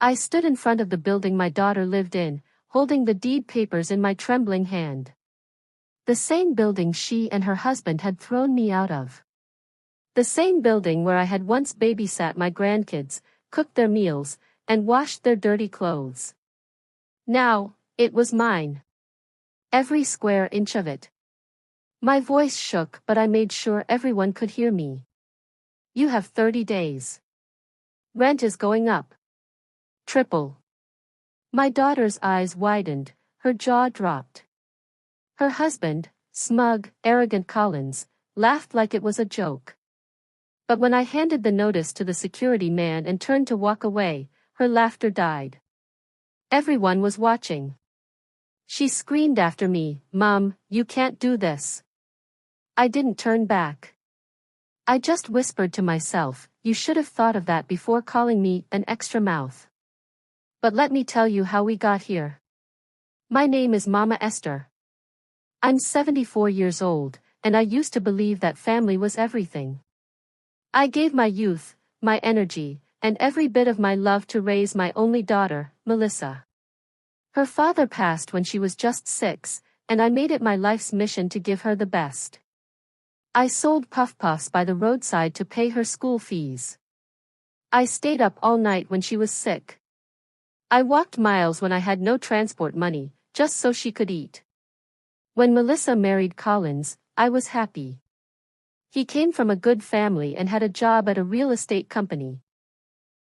I stood in front of the building my daughter lived in, holding the deed papers in my trembling hand. The same building she and her husband had thrown me out of. The same building where I had once babysat my grandkids, cooked their meals, and washed their dirty clothes. Now, it was mine. Every square inch of it. My voice shook, but I made sure everyone could hear me. You have 30 days. Rent is going up. Triple. My daughter's eyes widened, her jaw dropped. Her husband, smug, arrogant Collins, laughed like it was a joke. But when I handed the notice to the security man and turned to walk away, her laughter died. Everyone was watching. She screamed after me, "Mom, you can't do this." I didn't turn back. I just whispered to myself, "You should have thought of that before calling me an extra mouth." But let me tell you how we got here. My name is Mama Esther. I'm 74 years old, and I used to believe that family was everything. I gave my youth, my energy, and every bit of my love to raise my only daughter, Melissa. Her father passed when she was just 6, and I made it my life's mission to give her the best. I sold Puff Puffs by the roadside to pay her school fees. I stayed up all night when she was sick. I walked miles when I had no transport money, just so she could eat. When Melissa married Collins, I was happy. He came from a good family and had a job at a real estate company.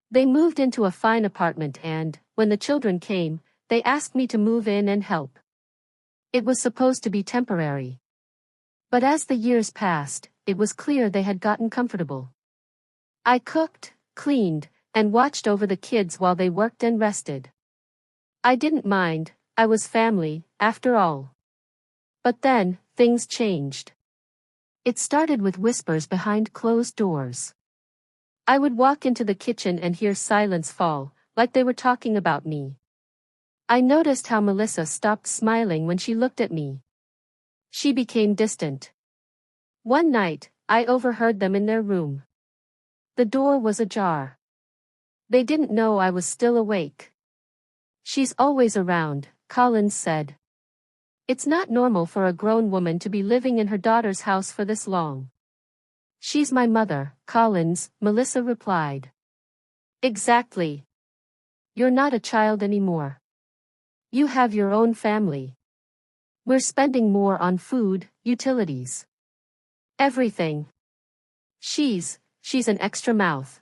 They moved into a fine apartment and, when the children came, they asked me to move in and help. It was supposed to be temporary. But as the years passed, it was clear they had gotten comfortable. I cooked, cleaned, and watched over the kids while they worked and rested. I didn't mind, I was family, after all. But then, things changed. It started with whispers behind closed doors. I would walk into the kitchen and hear silence fall, like they were talking about me. I noticed how Melissa stopped smiling when she looked at me. She became distant. One night, I overheard them in their room. The door was ajar. They didn't know I was still awake. "She's always around," Collins said. "It's not normal for a grown woman to be living in her daughter's house for this long." "She's my mother, Collins," Melissa replied. "Exactly. You're not a child anymore. You have your own family. We're spending more on food, utilities. Everything. She's an extra mouth."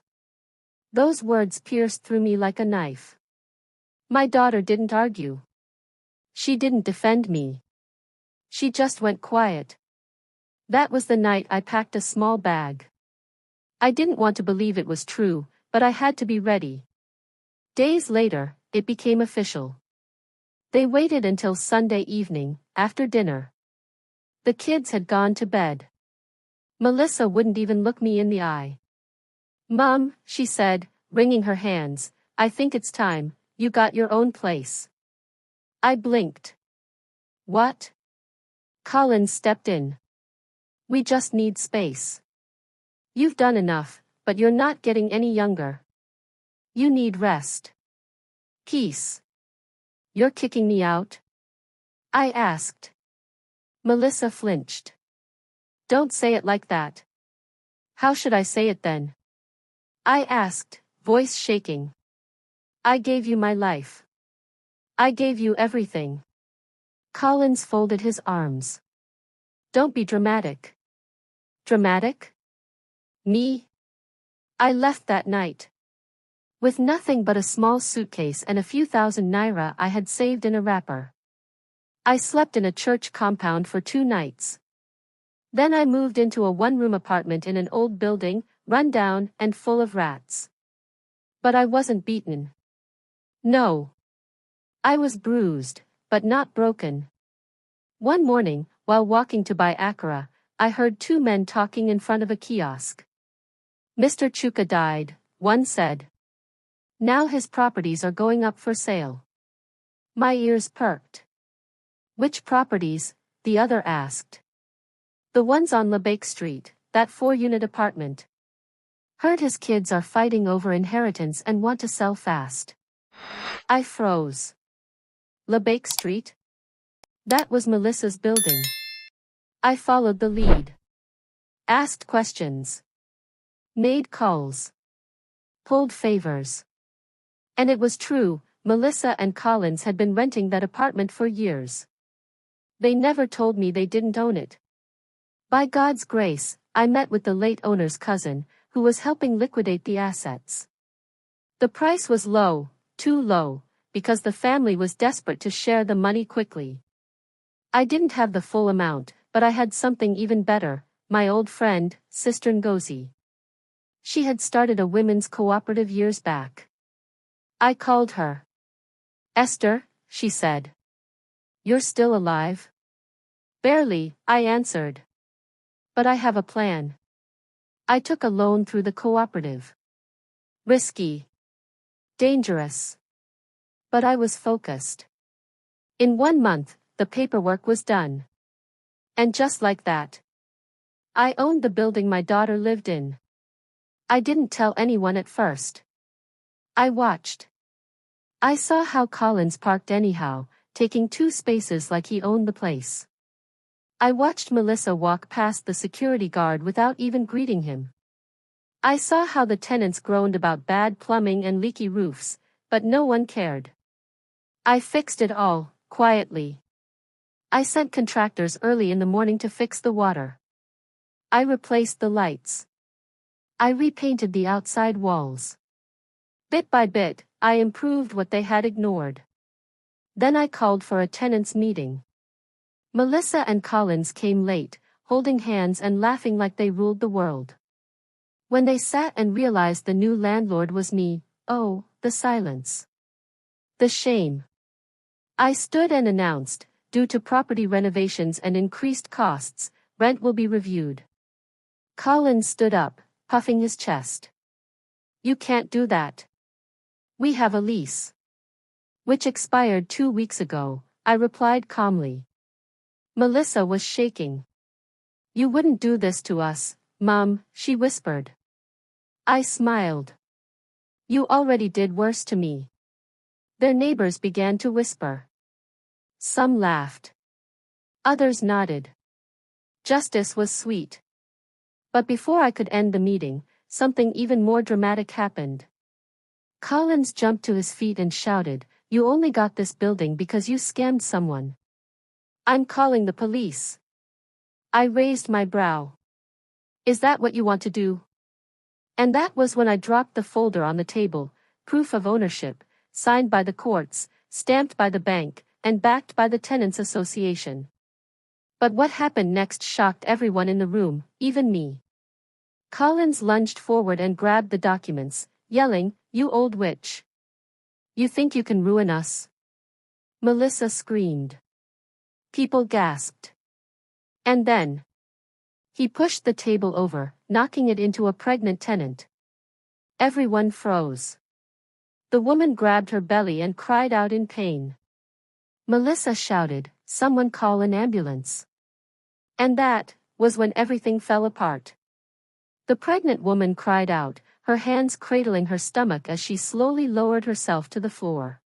Those words pierced through me like a knife. My daughter didn't argue. She didn't defend me. She just went quiet. That was the night I packed a small bag. I didn't want to believe it was true, but I had to be ready. Days later, it became official. They waited until Sunday evening, after dinner. The kids had gone to bed. Melissa wouldn't even look me in the eye. "Mom," she said, wringing her hands, "I think it's time, you got your own place." I blinked. "What?" Collins stepped in. "We just need space. You've done enough, but you're not getting any younger. You need rest. Peace." "You're kicking me out?" I asked. Melissa flinched. "Don't say it like that." "How should I say it then?" I asked, voice shaking. "I gave you my life. I gave you everything." Collins folded his arms. "Don't be dramatic." "Dramatic? Me?" I left that night. With nothing but a small suitcase and a few thousand naira I had saved in a wrapper. I slept in a church compound for 2 nights. Then I moved into a one-room apartment in an old building, run down and full of rats. But I wasn't beaten. No. I was bruised, but not broken. One morning, while walking to buy akara, I heard 2 men talking in front of a kiosk. "Mr. Chuka died," one said. "Now his properties are going up for sale." My ears perked. "Which properties?" the other asked. "The ones on Lebake Street, that 4-unit apartment. Heard his kids are fighting over inheritance and want to sell fast." I froze. LeBake Street? That was Melissa's building. I followed the lead. Asked questions. Made calls. Pulled favors. And it was true, Melissa and Collins had been renting that apartment for years. They never told me they didn't own it. By God's grace, I met with the late owner's cousin, who was helping liquidate the assets. The price was low, too low, because the family was desperate to share the money quickly. I didn't have the full amount, but I had something even better, my old friend, Sister Ngozi. She had started a women's cooperative years back. I called her. Esther, she said. You're still alive? Barely, I answered. But I have a plan. I took a loan through the cooperative. Risky. Dangerous. But I was focused. In 1 month, the paperwork was done. And just like that, I owned the building my daughter lived in. I didn't tell anyone at first. I watched. I saw how Collins parked anyhow, taking 2 spaces like he owned the place. I watched Melissa walk past the security guard without even greeting him. I saw how the tenants groaned about bad plumbing and leaky roofs, but no one cared. I fixed it all, quietly. I sent contractors early in the morning to fix the water. I replaced the lights. I repainted the outside walls. Bit by bit, I improved what they had ignored. Then I called for a tenants' meeting. Melissa and Collins came late, holding hands and laughing like they ruled the world. When they sat and realized the new landlord was me, oh, the silence. The shame. I stood and announced, due to property renovations and increased costs, rent will be reviewed. Collins stood up, puffing his chest. You can't do that. We have a lease. Which expired 2 weeks ago, I replied calmly. Melissa was shaking. You wouldn't do this to us, Mom, she whispered. I smiled. You already did worse to me. Their neighbors began to whisper. Some laughed. Others nodded. Justice was sweet. But before I could end the meeting, something even more dramatic happened. Collins jumped to his feet and shouted, You only got this building because you scammed someone. I'm calling the police. I raised my brow. Is that what you want to do? And that was when I dropped the folder on the table, proof of ownership, signed by the courts, stamped by the bank, and backed by the Tenants Association. But what happened next shocked everyone in the room, even me. Collins lunged forward and grabbed the documents, yelling, You old witch. You think you can ruin us? Melissa screamed. People gasped. And then he pushed the table over, knocking it into a pregnant tenant. Everyone froze. The woman grabbed her belly and cried out in pain. Melissa shouted, Someone call an ambulance. And that was when everything fell apart. The pregnant woman cried out, her hands cradling her stomach as she slowly lowered herself to the floor.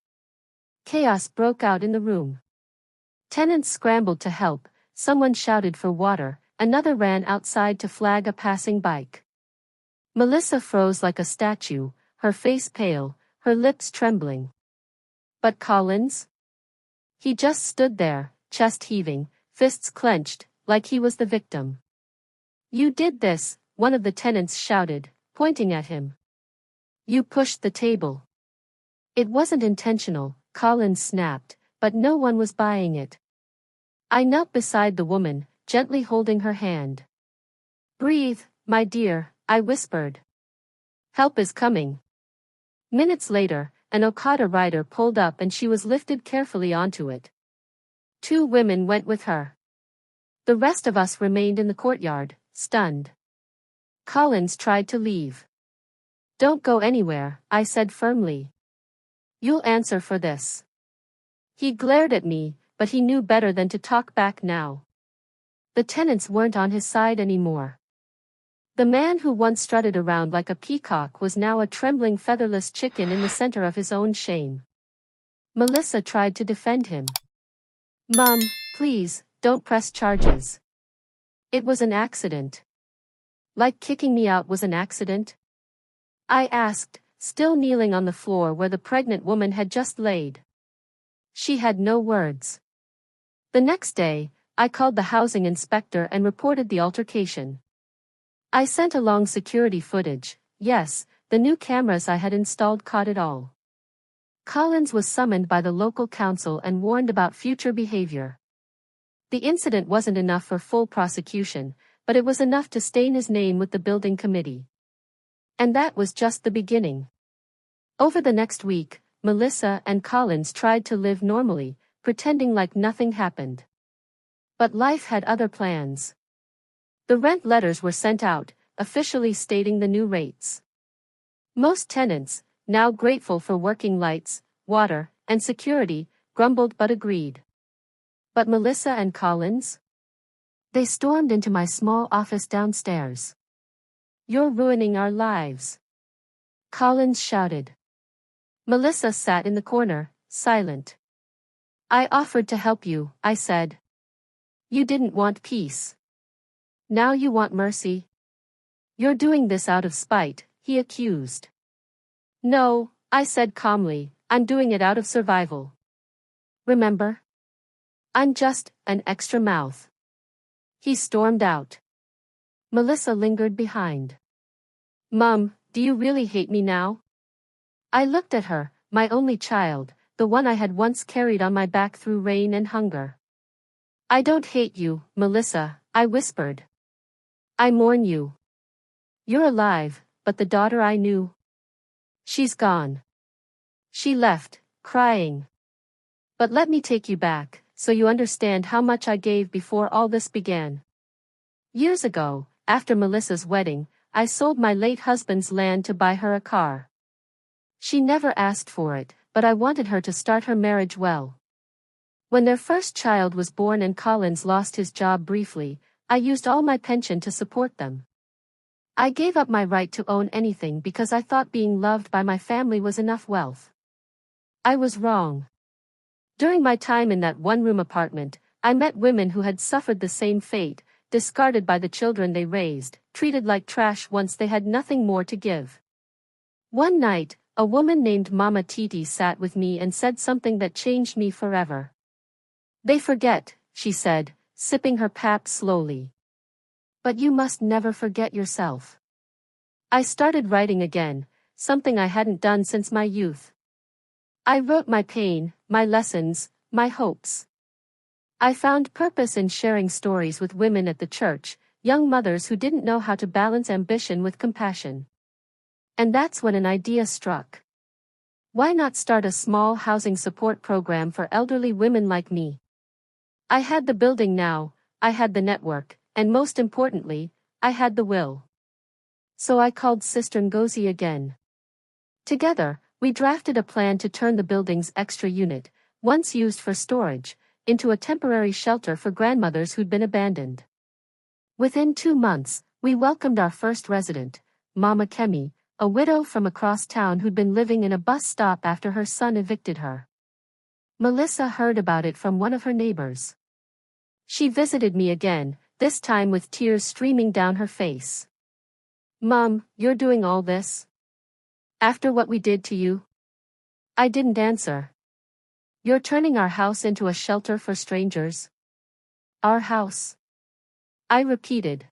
Chaos broke out in the room. Tenants scrambled to help, someone shouted for water, another ran outside to flag a passing bike. Melissa froze like a statue, her face pale, her lips trembling. But Collins? He just stood there, chest heaving, fists clenched, like he was the victim. You did this, one of the tenants shouted, pointing at him. You pushed the table. It wasn't intentional, Collins snapped, but no one was buying it. I knelt beside the woman, gently holding her hand. Breathe, my dear, I whispered. Help is coming. Minutes later, an Okada rider pulled up and she was lifted carefully onto it. 2 women went with her. The rest of us remained in the courtyard, stunned. Collins tried to leave. Don't go anywhere, I said firmly. You'll answer for this. He glared at me, but he knew better than to talk back now. The tenants weren't on his side anymore. The man who once strutted around like a peacock was now a trembling featherless chicken in the center of his own shame. Melissa tried to defend him. Mom, please, don't press charges. It was an accident. Like kicking me out was an accident? I asked, still kneeling on the floor where the pregnant woman had just laid. She had no words. The next day, I called the housing inspector and reported the altercation. I sent along security footage. Yes, the new cameras I had installed caught it all. Collins was summoned by the local council and warned about future behavior. The incident wasn't enough for full prosecution, but it was enough to stain his name with the building committee. And that was just the beginning. Over the next week, Melissa and Collins tried to live normally, pretending like nothing happened. But life had other plans. The rent letters were sent out, officially stating the new rates. Most tenants, now grateful for working lights, water, and security, grumbled but agreed. But Melissa and Collins? They stormed into my small office downstairs. You're ruining our lives. Collins shouted. Melissa sat in the corner, silent. I offered to help you, I said. You didn't want peace. Now you want mercy. You're doing this out of spite, he accused. No, I said calmly, I'm doing it out of survival. Remember? I'm just an extra mouth. He stormed out. Melissa lingered behind. Mom, do you really hate me now? I looked at her, my only child, the one I had once carried on my back through rain and hunger. I don't hate you, Melissa, I whispered. I mourn you. You're alive, but the daughter I knew. She's gone. She left, crying. But let me take you back, so you understand how much I gave before all this began. Years ago, after Melissa's wedding, I sold my late husband's land to buy her a car. She never asked for it, but I wanted her to start her marriage well. When their first child was born and Collins lost his job briefly, I used all my pension to support them. I gave up my right to own anything because I thought being loved by my family was enough wealth. I was wrong. During my time in that one-room apartment, I met women who had suffered the same fate, discarded by the children they raised, treated like trash once they had nothing more to give. One night, a woman named Mama Titi sat with me and said something that changed me forever. They forget, she said, sipping her pap slowly. But you must never forget yourself. I started writing again, something I hadn't done since my youth. I wrote my pain, my lessons, my hopes. I found purpose in sharing stories with women at the church, young mothers who didn't know how to balance ambition with compassion. And that's when an idea struck. Why not start a small housing support program for elderly women like me? I had the building now, I had the network, and most importantly, I had the will. So I called Sister Ngozi again. Together, we drafted a plan to turn the building's extra unit, once used for storage, into a temporary shelter for grandmothers who'd been abandoned. Within 2 months, we welcomed our first resident, Mama Kemi, a widow from across town who'd been living in a bus stop after her son evicted her. Melissa heard about it from one of her neighbors. She visited me again, this time with tears streaming down her face. Mom, you're doing all this? After what we did to you? I didn't answer. You're turning our house into a shelter for strangers? Our house? I repeated.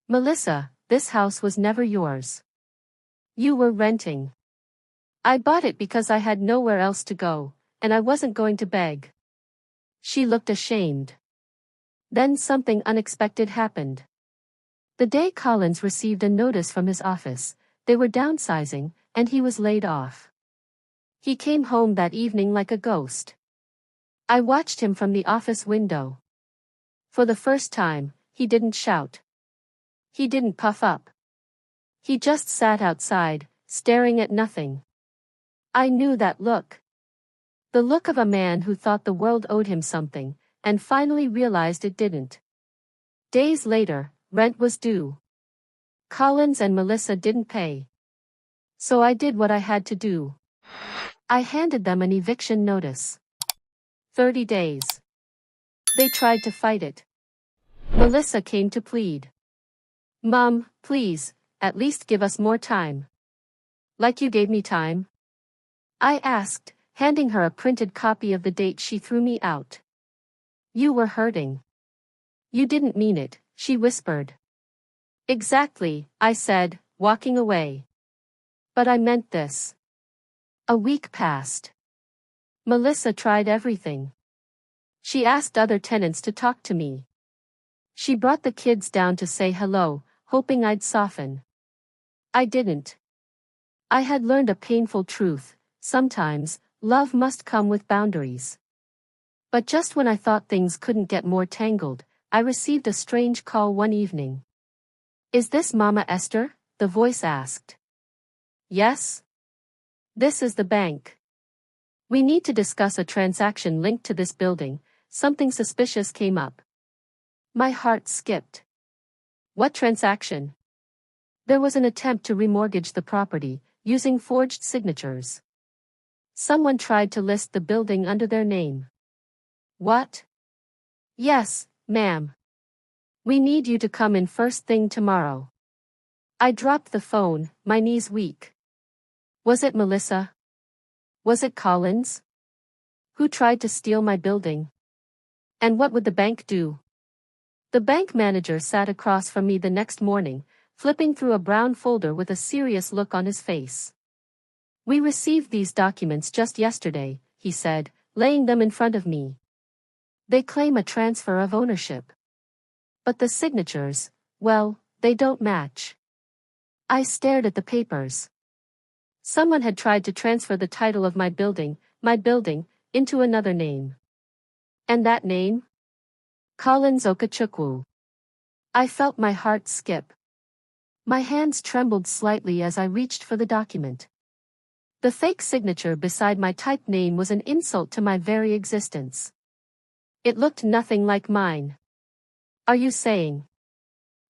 Melissa, this house was never yours. You were renting. I bought it because I had nowhere else to go, and I wasn't going to beg. She looked ashamed. Then something unexpected happened. The day Collins received a notice from his office, they were downsizing, and he was laid off. He came home that evening like a ghost. I watched him from the office window. For the first time, he didn't shout. He didn't puff up. He just sat outside, staring at nothing. I knew that look. The look of a man who thought the world owed him something, and finally realized it didn't. Days later, rent was due. Collins and Melissa didn't pay. So I did what I had to do. I handed them an eviction notice. 30 days. They tried to fight it. Melissa came to plead. Mom, please, at least give us more time. Like you gave me time? I asked, handing her a printed copy of the date she threw me out. You were hurting. You didn't mean it, she whispered. Exactly, I said, walking away. But I meant this. A week passed. Melissa tried everything. She asked other tenants to talk to me. She brought the kids down to say hello, hoping I'd soften. I didn't. I had learned a painful truth: sometimes, love must come with boundaries. But just when I thought things couldn't get more tangled, I received a strange call one evening. Is this Mama Esther? The voice asked. Yes. This is the bank. We need to discuss a transaction linked to this building. Something suspicious came up. My heart skipped. What transaction? There was an attempt to remortgage the property, using forged signatures. Someone tried to list the building under their name. What? Yes, ma'am. We need you to come in first thing tomorrow. I dropped the phone, my knees weak. Was it Melissa? Was it Collins? Who tried to steal my building? And what would the bank do? The bank manager sat across from me the next morning, flipping through a brown folder with a serious look on his face. We received these documents just yesterday, he said, laying them in front of me. They claim a transfer of ownership. But the signatures, well, they don't match. I stared at the papers. Someone had tried to transfer the title of my building, into another name. And that name? Collins Okachukwu. I felt my heart skip. My hands trembled slightly as I reached for the document. The fake signature beside my typed name was an insult to my very existence. It looked nothing like mine. Are you saying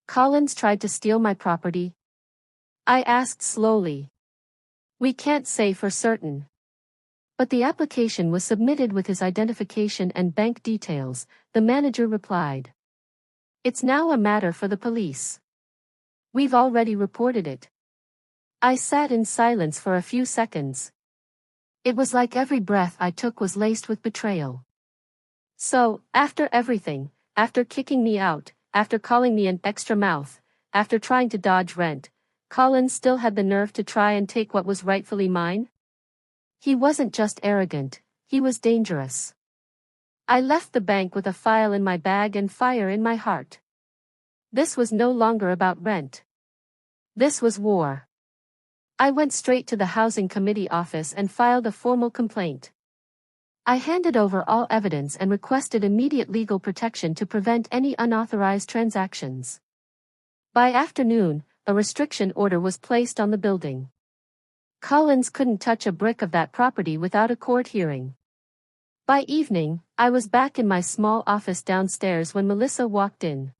Collins tried to steal my property? I asked slowly. We can't say for certain. But the application was submitted with his identification and bank details, the manager replied. It's now a matter for the police. We've already reported it. I sat in silence for a few seconds. It was like every breath I took was laced with betrayal. So, after everything, after kicking me out, after calling me an extra mouth, after trying to dodge rent, Collins still had the nerve to try and take what was rightfully mine? He wasn't just arrogant, he was dangerous. I left the bank with a file in my bag and fire in my heart. This was no longer about rent. This was war. I went straight to the housing committee office and filed a formal complaint. I handed over all evidence and requested immediate legal protection to prevent any unauthorized transactions. By afternoon, a restriction order was placed on the building. Collins couldn't touch a brick of that property without a court hearing. By evening, I was back in my small office downstairs when Melissa walked in.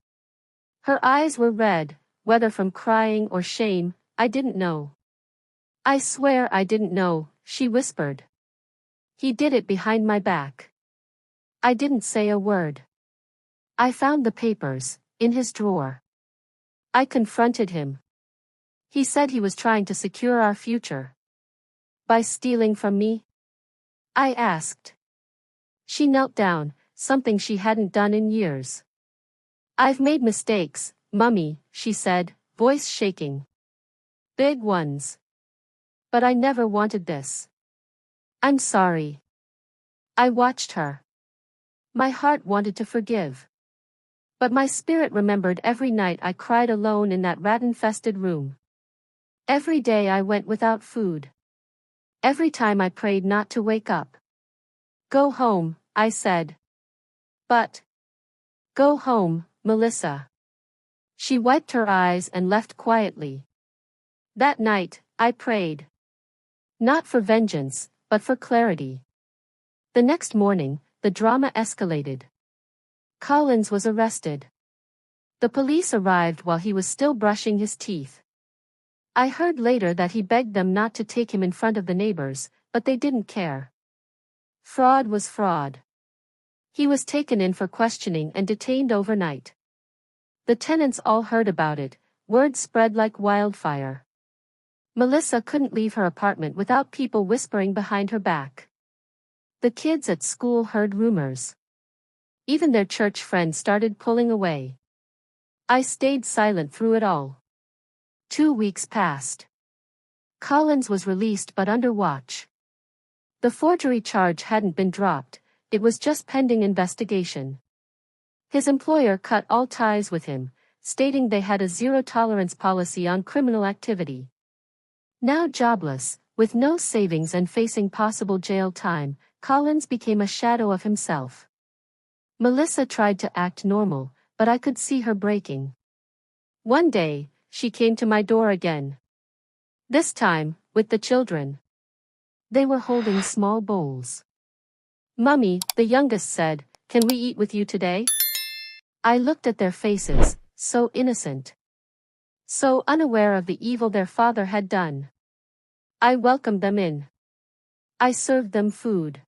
Her eyes were red, whether from crying or shame, I didn't know. I swear I didn't know, she whispered. He did it behind my back. I didn't say a word. I found the papers, in his drawer. I confronted him. He said he was trying to secure our future. By stealing from me? I asked. She knelt down, something she hadn't done in years. I've made mistakes, Mummy, she said, voice shaking. Big ones. But I never wanted this. I'm sorry. I watched her. My heart wanted to forgive. But my spirit remembered every night I cried alone in that rat-infested room. Every day I went without food. Every time I prayed not to wake up. Go home, I said. But. Go home, Melissa. She wiped her eyes and left quietly. That night, I prayed. Not for vengeance, but for clarity. The next morning, the drama escalated. Collins was arrested. The police arrived while he was still brushing his teeth. I heard later that he begged them not to take him in front of the neighbors, but they didn't care. Fraud was fraud. He was taken in for questioning and detained overnight. The tenants all heard about it, word spread like wildfire. Melissa couldn't leave her apartment without people whispering behind her back. The kids at school heard rumors. Even their church friends started pulling away. I stayed silent through it all. 2 weeks passed. Collins was released but under watch. The forgery charge hadn't been dropped, it was just pending investigation. His employer cut all ties with him, stating they had a zero-tolerance policy on criminal activity. Now jobless, with no savings and facing possible jail time, Collins became a shadow of himself. Melissa tried to act normal, but I could see her breaking. One day, she came to my door again. This time, with the children. They were holding small bowls. "Mummy," the youngest said, "can we eat with you today?" I looked at their faces, so innocent. So unaware of the evil their father had done. I welcomed them in. I served them food.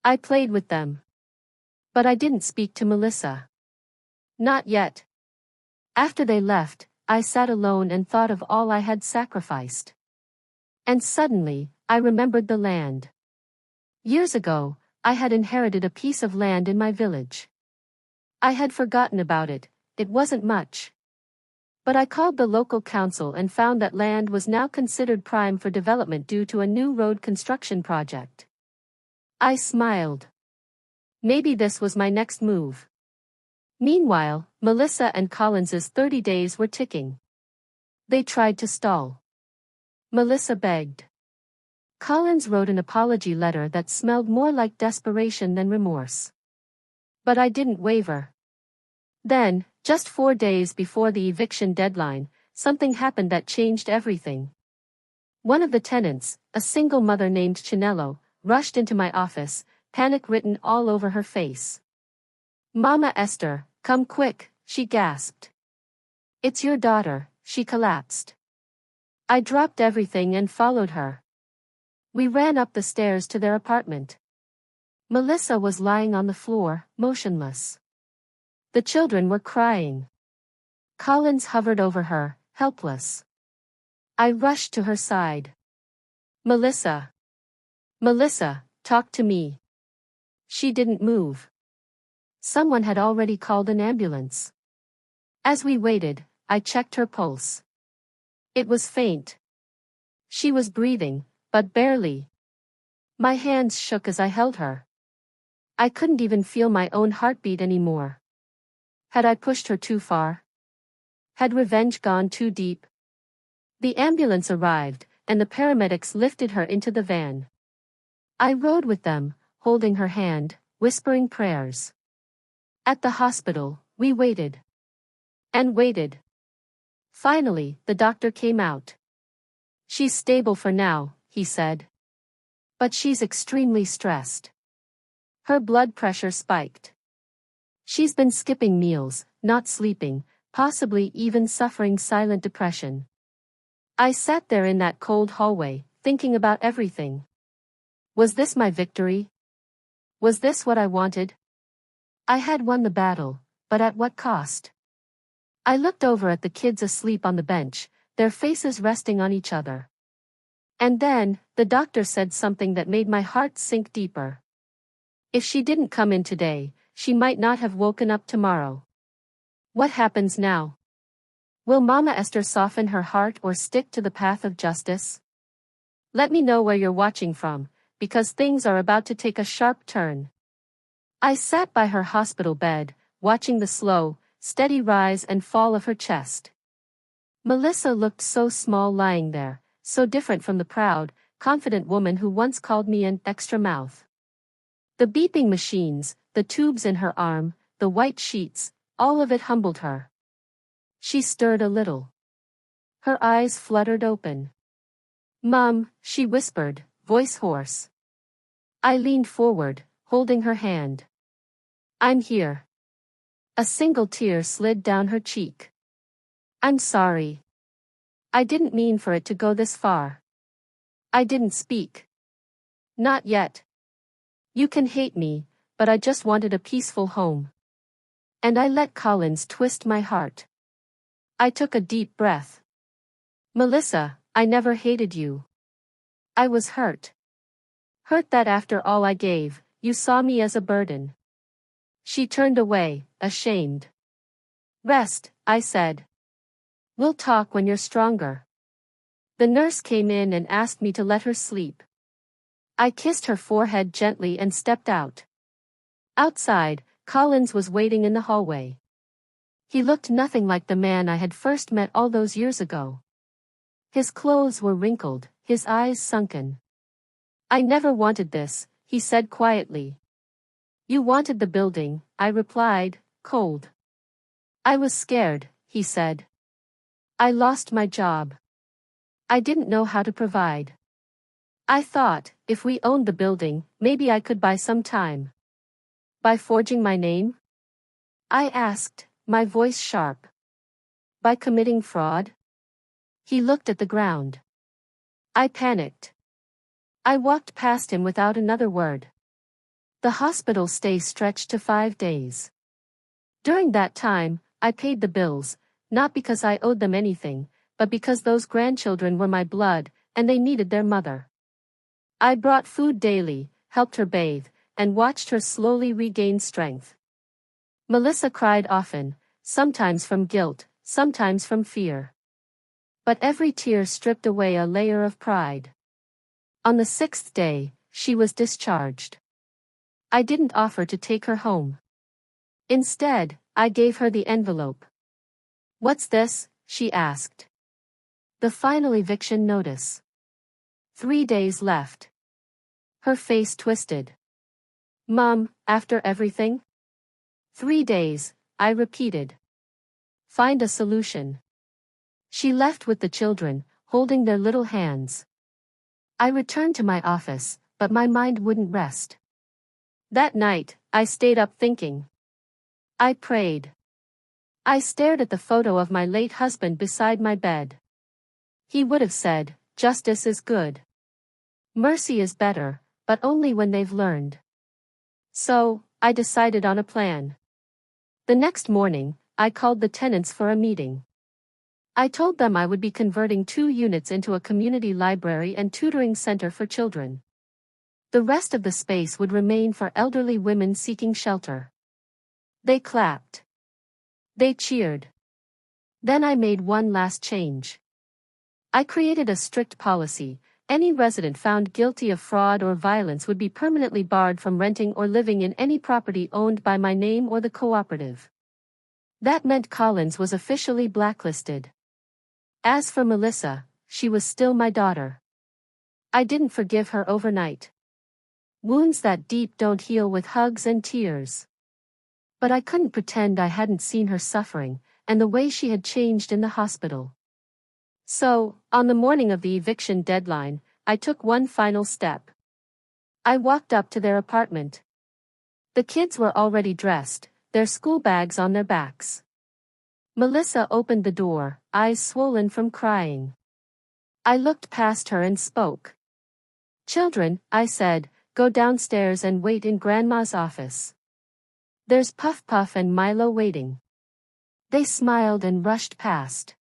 I played with them. But I didn't speak to Melissa. Not yet. After they left, I sat alone and thought of all I had sacrificed. And suddenly, I remembered the land. Years ago, I had inherited a piece of land in my village. I had forgotten about it, it wasn't much. But I called the local council and found that land was now considered prime for development due to a new road construction project. I smiled. Maybe this was my next move. Meanwhile, Melissa and Collins's 30 days were ticking. They tried to stall. Melissa begged. Collins wrote an apology letter that smelled more like desperation than remorse. But I didn't waver. Then, just 4 days before the eviction deadline, something happened that changed everything. One of the tenants, a single mother named Chinello, rushed into my office, panic written all over her face. "Mama Esther, come quick," she gasped. "It's your daughter," she collapsed. I dropped everything and followed her. We ran up the stairs to their apartment. Melissa was lying on the floor, motionless. The children were crying. Collins hovered over her, helpless. I rushed to her side. "Melissa. Melissa, talk to me." She didn't move. Someone had already called an ambulance. As we waited, I checked her pulse. It was faint. She was breathing, but barely. My hands shook as I held her. I couldn't even feel my own heartbeat anymore. Had I pushed her too far? Had revenge gone too deep? The ambulance arrived, and the paramedics lifted her into the van. I rode with them, holding her hand, whispering prayers. At the hospital, we waited. And waited. Finally, the doctor came out. "She's stable for now," he said. "But she's extremely stressed. Her blood pressure spiked. She's been skipping meals, not sleeping, possibly even suffering silent depression." I sat there in that cold hallway, thinking about everything. Was this my victory? Was this what I wanted? I had won the battle, but at what cost? I looked over at the kids asleep on the bench, their faces resting on each other. And then, the doctor said something that made my heart sink deeper. If she didn't come in today, she might not have woken up tomorrow. What happens now? Will Mama Esther soften her heart or stick to the path of justice? Let me know where you're watching from, because things are about to take a sharp turn. I sat by her hospital bed, watching the slow, steady rise and fall of her chest. Melissa looked so small lying there, so different from the proud, confident woman who once called me an extra mouth. The beeping machines, the tubes in her arm, the white sheets, all of it humbled her. She stirred a little. Her eyes fluttered open. "Mom," she whispered, voice hoarse. I leaned forward, holding her hand. "I'm here." A single tear slid down her cheek. "I'm sorry. I didn't mean for it to go this far." I didn't speak. Not yet. You can hate me, but I just wanted a peaceful home. And I let Collins twist my heart. I took a deep breath. Melissa, I never hated you. I was hurt. Hurt that after all I gave, you saw me as a burden. She turned away, ashamed. Rest, I said. We'll talk when you're stronger. The nurse came in and asked me to let her sleep. I kissed her forehead gently and stepped out. Outside, Collins was waiting in the hallway. He looked nothing like the man I had first met all those years ago. His clothes were wrinkled, his eyes sunken. I never wanted this, he said quietly. You wanted the building, I replied, cold. I was scared, he said. I lost my job. I didn't know how to provide. I thought, if we owned the building, maybe I could buy some time. By forging my name? I asked, my voice sharp. By committing fraud? He looked at the ground. I panicked. I walked past him without another word. The hospital stay stretched to 5 days. During that time, I paid the bills, not because I owed them anything, but because those grandchildren were my blood, and they needed their mother. I brought food daily, helped her bathe, and watched her slowly regain strength. Melissa cried often, sometimes from guilt, sometimes from fear. But every tear stripped away a layer of pride. On the 6th day, she was discharged. I didn't offer to take her home. Instead, I gave her the envelope. What's this? She asked. The final eviction notice. 3 days left. Her face twisted. Mom, after everything? 3 days, I repeated. Find a solution. She left with the children, holding their little hands. I returned to my office, but my mind wouldn't rest. That night, I stayed up thinking. I prayed. I stared at the photo of my late husband beside my bed. He would have said, justice is good. Mercy is better, but only when they've learned. So, I decided on a plan. The next morning, I called the tenants for a meeting. I told them I would be converting 2 units into a community library and tutoring center for children. The rest of the space would remain for elderly women seeking shelter. They clapped. They cheered. Then I made one last change. I created a strict policy. Any resident found guilty of fraud or violence would be permanently barred from renting or living in any property owned by my name or the cooperative. That meant Collins was officially blacklisted. As for Melissa, she was still my daughter. I didn't forgive her overnight. Wounds that deep don't heal with hugs and tears. But I couldn't pretend I hadn't seen her suffering, and the way she had changed in the hospital. So, on the morning of the eviction deadline, I took one final step. I walked up to their apartment. The kids were already dressed, their school bags on their backs. Melissa opened the door, eyes swollen from crying. I looked past her and spoke. Children, I said, go downstairs and wait in Grandma's office. There's Puff Puff and Milo waiting. They smiled and rushed past.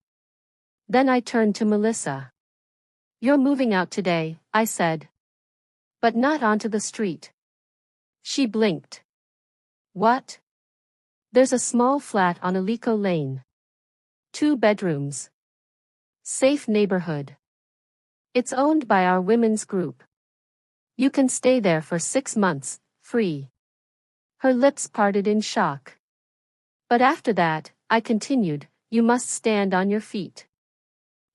Then I turned to Melissa. You're moving out today, I said. But not onto the street. She blinked. What? There's a small flat on Alico Lane. 2 bedrooms. Safe neighborhood. It's owned by our women's group. You can stay there for 6 months, free. Her lips parted in shock. But after that, I continued, you must stand on your feet.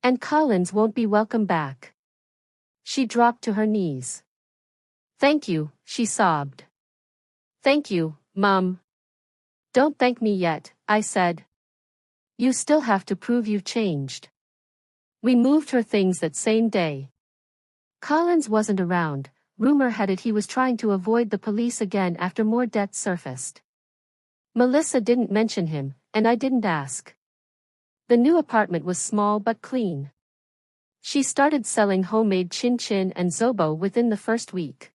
And Collins won't be welcome back. She dropped to her knees. Thank you, she sobbed. Thank you, Mom. Don't thank me yet, I said. You still have to prove you've changed. We moved her things that same day. Collins wasn't around. Rumor had it he was trying to avoid the police again after more debts surfaced. Melissa didn't mention him, and I didn't ask. The new apartment was small but clean. She started selling homemade chin chin and zobo within the first week.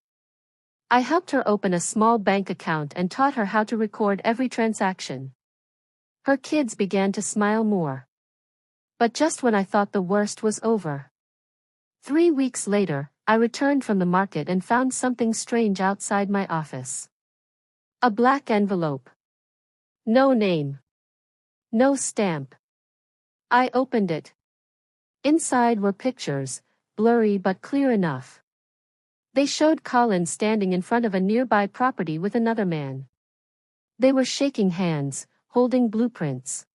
I helped her open a small bank account and taught her how to record every transaction. Her kids began to smile more. But just when I thought the worst was over. 3 weeks later, I returned from the market and found something strange outside my office. A black envelope. No name. No stamp. I opened it. Inside were pictures, blurry but clear enough. They showed Colin standing in front of a nearby property with another man. They were shaking hands, holding blueprints.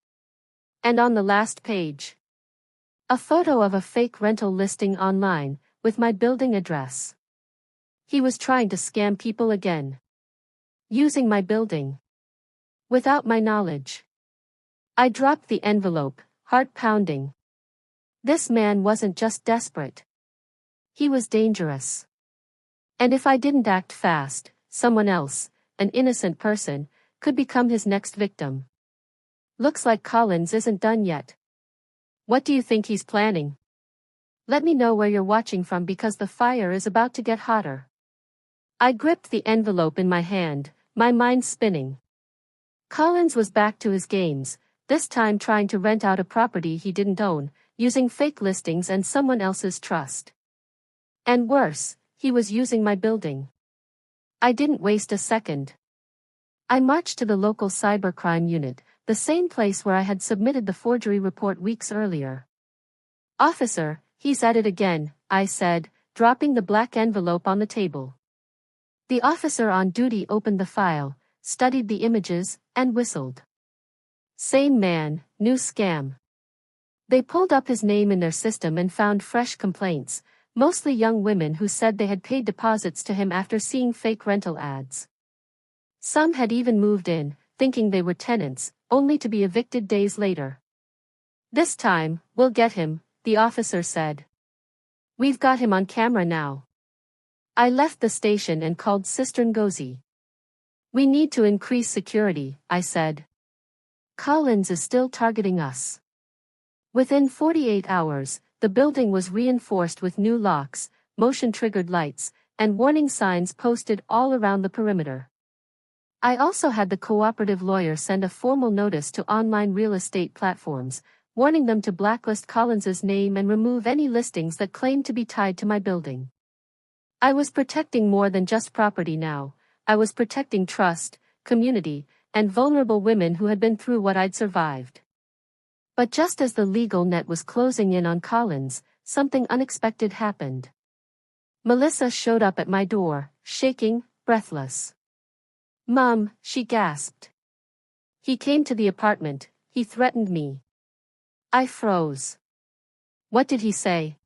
And on the last page, a photo of a fake rental listing online, with my building address. He was trying to scam people again. Using my building. Without my knowledge. I dropped the envelope, heart pounding. This man wasn't just desperate. He was dangerous. And if I didn't act fast, someone else, an innocent person, could become his next victim. Looks like Collins isn't done yet. What do you think he's planning? Let me know where you're watching from because the fire is about to get hotter. I gripped the envelope in my hand, my mind spinning. Collins was back to his games, this time trying to rent out a property he didn't own, using fake listings and someone else's trust. And worse, he was using my building. I didn't waste a second. I marched to the local cybercrime unit, the same place where I had submitted the forgery report weeks earlier. Officer, he's at it again, I said, dropping the black envelope on the table. The officer on duty opened the file, studied the images, and whistled. Same man, new scam. They pulled up his name in their system and found fresh complaints, mostly young women who said they had paid deposits to him after seeing fake rental ads. Some had even moved in, thinking they were tenants, only to be evicted days later. This time, we'll get him, the officer said. We've got him on camera now. I left the station and called Sister Ngozi. We need to increase security, I said. Collins is still targeting us. Within 48 hours, the building was reinforced with new locks, motion-triggered lights, and warning signs posted all around the perimeter. I also had the cooperative lawyer send a formal notice to online real estate platforms, warning them to blacklist Collins's name and remove any listings that claimed to be tied to my building. I was protecting more than just property now. I was protecting trust, community, and vulnerable women who had been through what I'd survived. But just as the legal net was closing in on Collins, something unexpected happened. Melissa showed up at my door, shaking, breathless. Mom, she gasped. He came to the apartment, he threatened me. I froze. What did he say?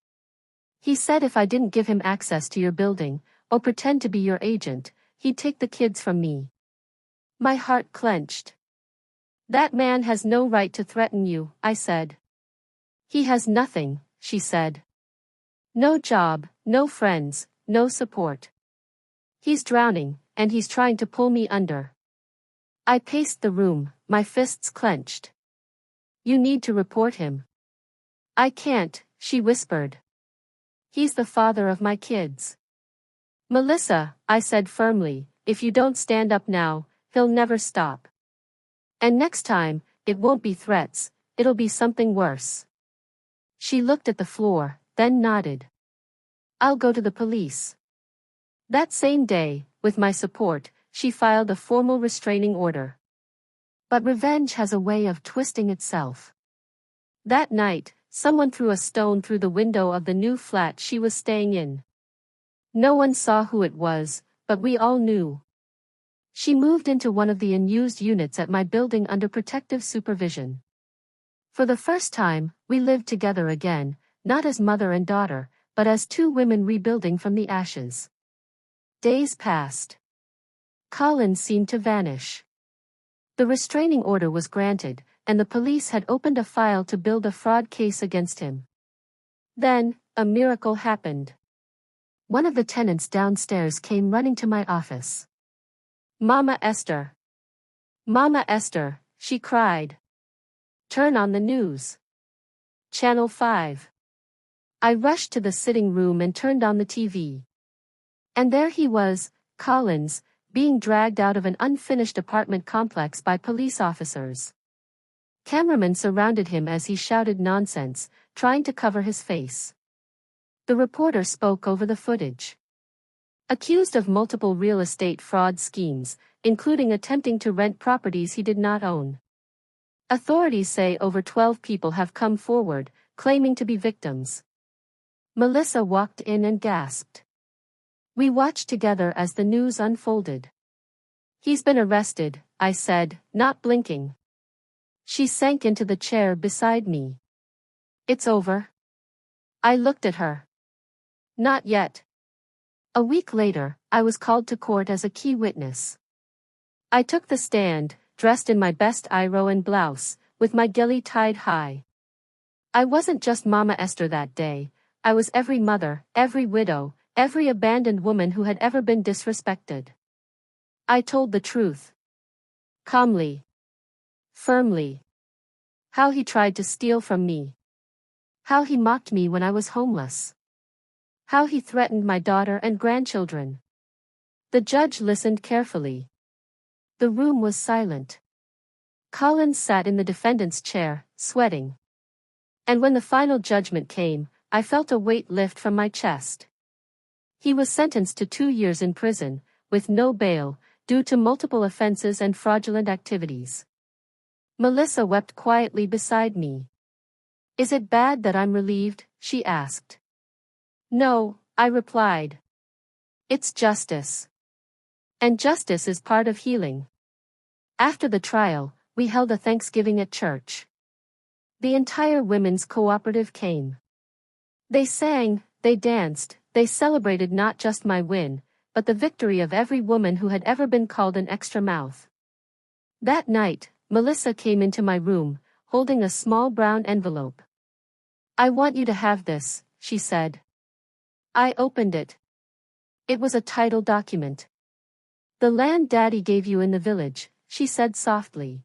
He said if I didn't give him access to your building, or pretend to be your agent, he'd take the kids from me. My heart clenched. That man has no right to threaten you, I said. He has nothing, she said. No job, no friends, no support. He's drowning, and he's trying to pull me under. I paced the room, my fists clenched. You need to report him. I can't, she whispered. He's the father of my kids. Melissa, I said firmly, if you don't stand up now, he'll never stop. And next time, it won't be threats, it'll be something worse. She looked at the floor, then nodded. I'll go to the police. That same day, with my support, she filed a formal restraining order. But revenge has a way of twisting itself. That night, someone threw a stone through the window of the new flat she was staying in. No one saw who it was, but we all knew. She moved into one of the unused units at my building under protective supervision. For the first time, we lived together again, not as mother and daughter, but as two women rebuilding from the ashes. Days passed. Collins seemed to vanish. The restraining order was granted, and the police had opened a file to build a fraud case against him. Then, a miracle happened. One of the tenants downstairs came running to my office. Mama Esther. Mama Esther, she cried. Turn on the news. Channel 5. I rushed to the sitting room and turned on the TV. And there he was, Collins, being dragged out of an unfinished apartment complex by police officers. Cameramen surrounded him as he shouted nonsense, trying to cover his face. The reporter spoke over the footage. Accused of multiple real estate fraud schemes, including attempting to rent properties he did not own. Authorities say over 12 people have come forward, claiming to be victims. Melissa walked in and gasped. We watched together as the news unfolded. He's been arrested, I said, not blinking. She sank into the chair beside me. It's over? I looked at her. Not yet. A week later, I was called to court as a key witness. I took the stand, dressed in my best Iroan blouse, with my ghillie tied high. I wasn't just Mama Esther that day, I was every mother, every widow, every abandoned woman who had ever been disrespected. I told the truth. Calmly. Firmly. How he tried to steal from me. How he mocked me when I was homeless. How he threatened my daughter and grandchildren. The judge listened carefully. The room was silent. Collins sat in the defendant's chair, sweating. And when the final judgment came, I felt a weight lift from my chest. He was sentenced to 2 years in prison, with no bail, due to multiple offenses and fraudulent activities. Melissa wept quietly beside me. Is it bad that I'm relieved? She asked. No, I replied. It's justice. And justice is part of healing. After the trial, we held a Thanksgiving at church. The entire women's cooperative came. They sang, they danced, they celebrated not just my win, but the victory of every woman who had ever been called an extra mouth. That night, Melissa came into my room, holding a small brown envelope. I want you to have this, she said. I opened it. It was a title document. The land Daddy gave you in the village, she said softly.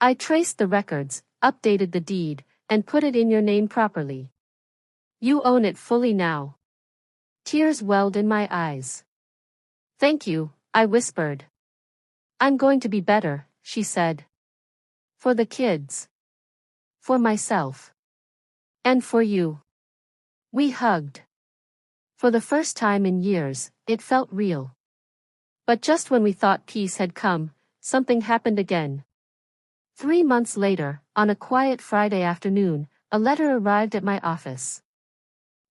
I traced the records, updated the deed, and put it in your name properly. You own it fully now. Tears welled in my eyes. Thank you, I whispered. I'm going to be better, she said. For the kids. For myself. And for you. We hugged. For the first time in years, it felt real. But just when we thought peace had come, something happened again. 3 months later, on a quiet Friday afternoon, a letter arrived at my office.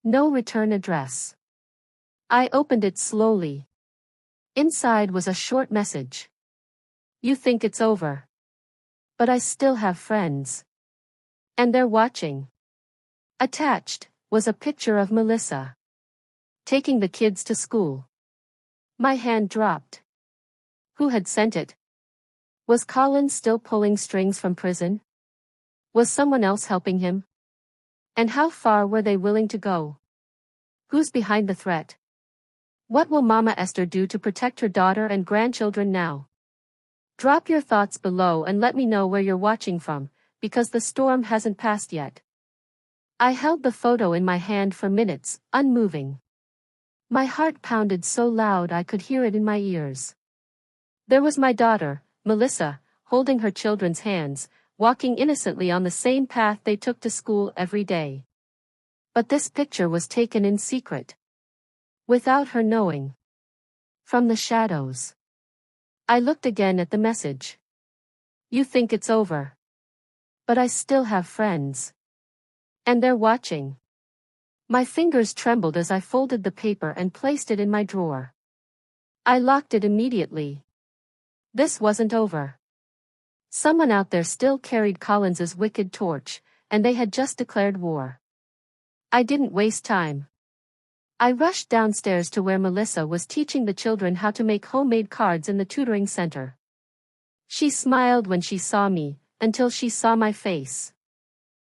No return address. I opened it slowly. Inside was a short message. You think it's over. But I still have friends. And they're watching. Attached was a picture of Melissa. Taking the kids to school. My hand dropped. Who had sent it? Was Collins still pulling strings from prison? Was someone else helping him? And how far were they willing to go? Who's behind the threat? What will Mama Esther do to protect her daughter and grandchildren now? Drop your thoughts below and let me know where you're watching from, because the storm hasn't passed yet. I held the photo in my hand for minutes, unmoving. My heart pounded so loud I could hear it in my ears. There was my daughter, Melissa, holding her children's hands, walking innocently on the same path they took to school every day. But this picture was taken in secret. Without her knowing. From the shadows. I looked again at the message. You think it's over. But I still have friends. And they're watching. My fingers trembled as I folded the paper and placed it in my drawer. I locked it immediately. This wasn't over. Someone out there still carried Collins's wicked torch, and they had just declared war. I didn't waste time. I rushed downstairs to where Melissa was teaching the children how to make homemade cards in the tutoring center. She smiled when she saw me, until she saw my face.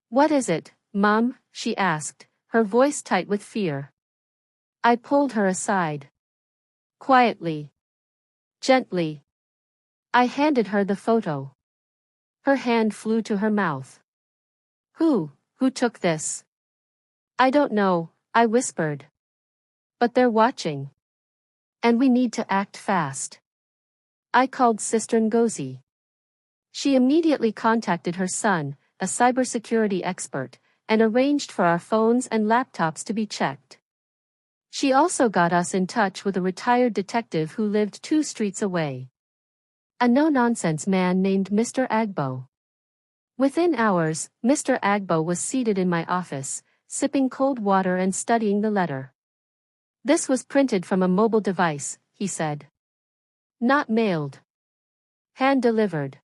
What is it, Mom? She asked, her voice tight with fear. I pulled her aside. Quietly. Gently. I handed her the photo. Her hand flew to her mouth. Who took this? I don't know, I whispered. But they're watching. And we need to act fast. I called Sister Ngozi. She immediately contacted her son, a cybersecurity expert, and arranged for our phones and laptops to be checked. She also got us in touch with a retired detective who lived 2 streets away. A no-nonsense man named Mr. Agbo. Within hours, Mr. Agbo was seated in my office, sipping cold water and studying the letter. This was printed from a mobile device, he said. Not mailed. Hand-delivered.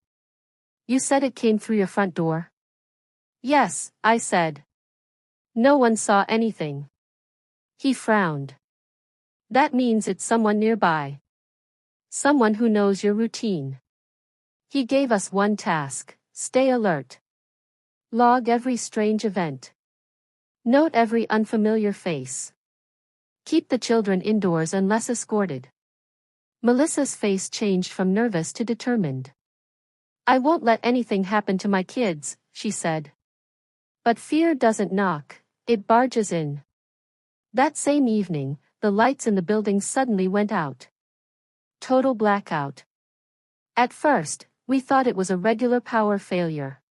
You said it came through your front door? Yes, I said. No one saw anything. He frowned. That means it's someone nearby. Someone who knows your routine. He gave us one task: stay alert. Log every strange event. Note every unfamiliar face. Keep the children indoors unless escorted. Melissa's face changed from nervous to determined. I won't let anything happen to my kids, she said. But fear doesn't knock, it barges in. That same evening, the lights in the building suddenly went out. Total blackout. At first, we thought it was a regular power failure.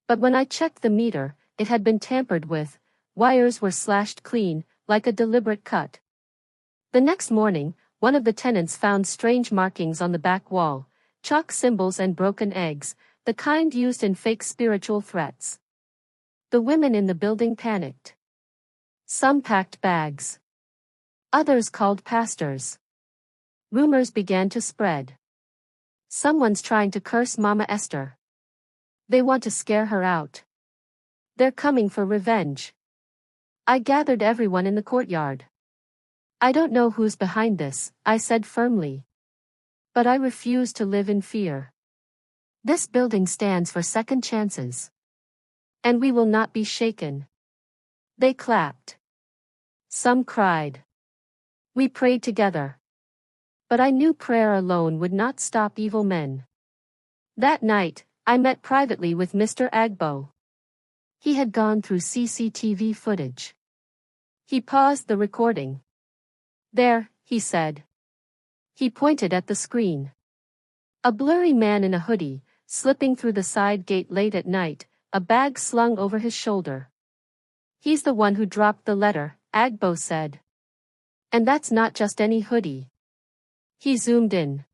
But when I checked the meter, it had been tampered with, wires were slashed clean, like a deliberate cut. The next morning, one of the tenants found strange markings on the back wall, chalk symbols and broken eggs, the kind used in fake spiritual threats. The women in the building panicked. Some packed bags. Others called pastors. Rumors began to spread. Someone's trying to curse Mama Esther. They want to scare her out. They're coming for revenge. I gathered everyone in the courtyard. I don't know who's behind this, I said firmly. But I refuse to live in fear. This building stands for second chances. And we will not be shaken. They clapped. Some cried. We prayed together. But I knew prayer alone would not stop evil men. That night, I met privately with Mr. Agbo. He had gone through CCTV footage. He paused the recording. There, he said. He pointed at the screen. A blurry man in a hoodie, slipping through the side gate late at night, a bag slung over his shoulder. He's the one who dropped the letter, Agbo said. And that's not just any hoodie. He zoomed in.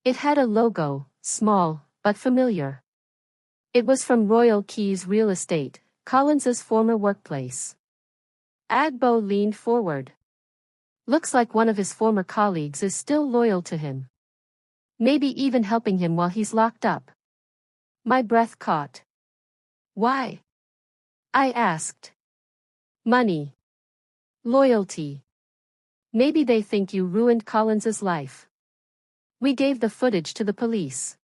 It had a logo, small, but familiar. It was from Royal Keys Real Estate, Collins's former workplace. Agbo leaned forward. Looks like one of his former colleagues is still loyal to him. Maybe even helping him while he's locked up. My breath caught. Why? I asked. Money. Loyalty. Maybe they think you ruined Collins's life. We gave the footage to the police.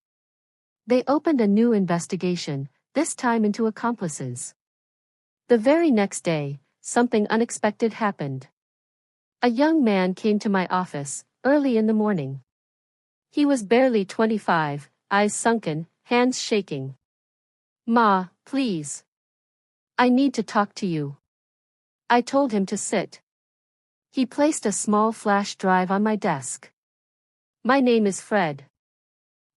They opened a new investigation, this time into accomplices. The very next day, something unexpected happened. A young man came to my office, early in the morning. He was barely 25, eyes sunken, hands shaking. Ma, please. I need to talk to you. I told him to sit. He placed a small flash drive on my desk. My name is Fred.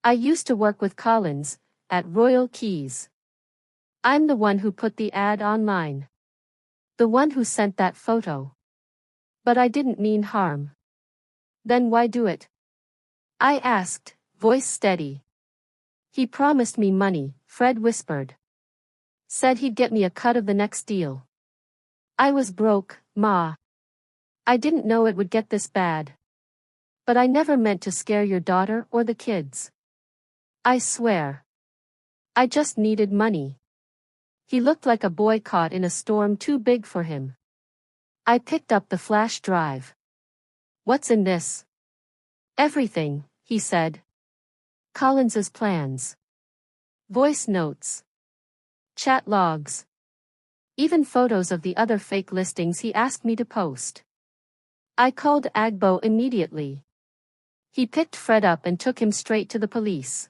I used to work with Collins, at Royal Keys. I'm the one who put the ad online. The one who sent that photo. But I didn't mean harm. Then why do it? I asked, voice steady. He promised me money, Fred whispered. Said he'd get me a cut of the next deal. I was broke, Ma. I didn't know it would get this bad. But I never meant to scare your daughter or the kids. I swear. I just needed money. He looked like a boy caught in a storm too big for him. I picked up the flash drive. What's in this? Everything, he said. Collins's plans. Voice notes. Chat logs. Even photos of the other fake listings he asked me to post. I called Agbo immediately. He picked Fred up and took him straight to the police.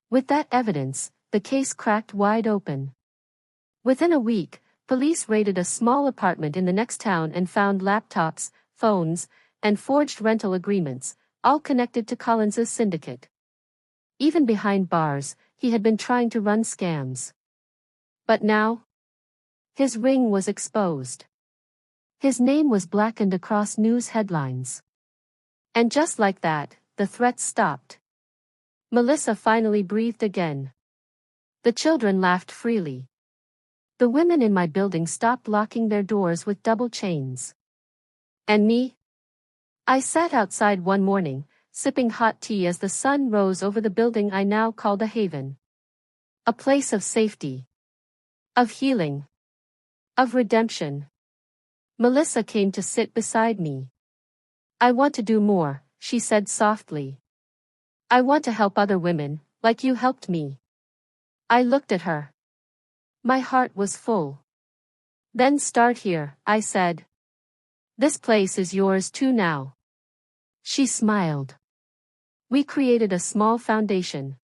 With that evidence, the case cracked wide open. Within a week, police raided a small apartment in the next town and found laptops, phones, and forged rental agreements, all connected to Collins's syndicate. Even behind bars, he had been trying to run scams. But now, his ring was exposed. His name was blackened across news headlines. And just like that, the threats stopped. Melissa finally breathed again. The children laughed freely. The women in my building stopped locking their doors with double chains. And me? I sat outside one morning, sipping hot tea as the sun rose over the building I now called a haven. A place of safety. Of healing. Of redemption. Melissa came to sit beside me. I want to do more, she said softly. I want to help other women, like you helped me. I looked at her. My heart was full. Then start here, I said. This place is yours too now. She smiled. We created a small foundation.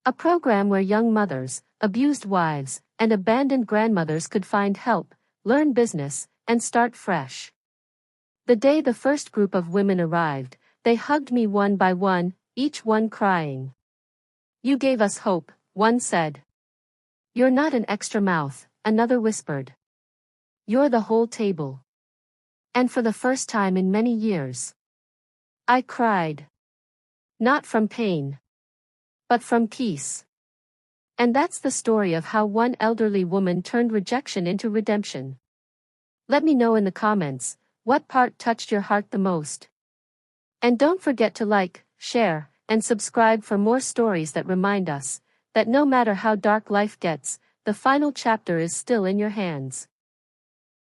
A program where young mothers, abused wives, and abandoned grandmothers could find help, learn business, and start fresh. The day the first group of women arrived, they hugged me one by one, each one crying. You gave us hope, one said. You're not an extra mouth, another whispered. You're the whole table. And for the first time in many years, I cried. Not from pain, but from peace. And that's the story of how one elderly woman turned rejection into redemption. Let me know in the comments, what part touched your heart the most? And don't forget to like, share, and subscribe for more stories that remind us that no matter how dark life gets, the final chapter is still in your hands.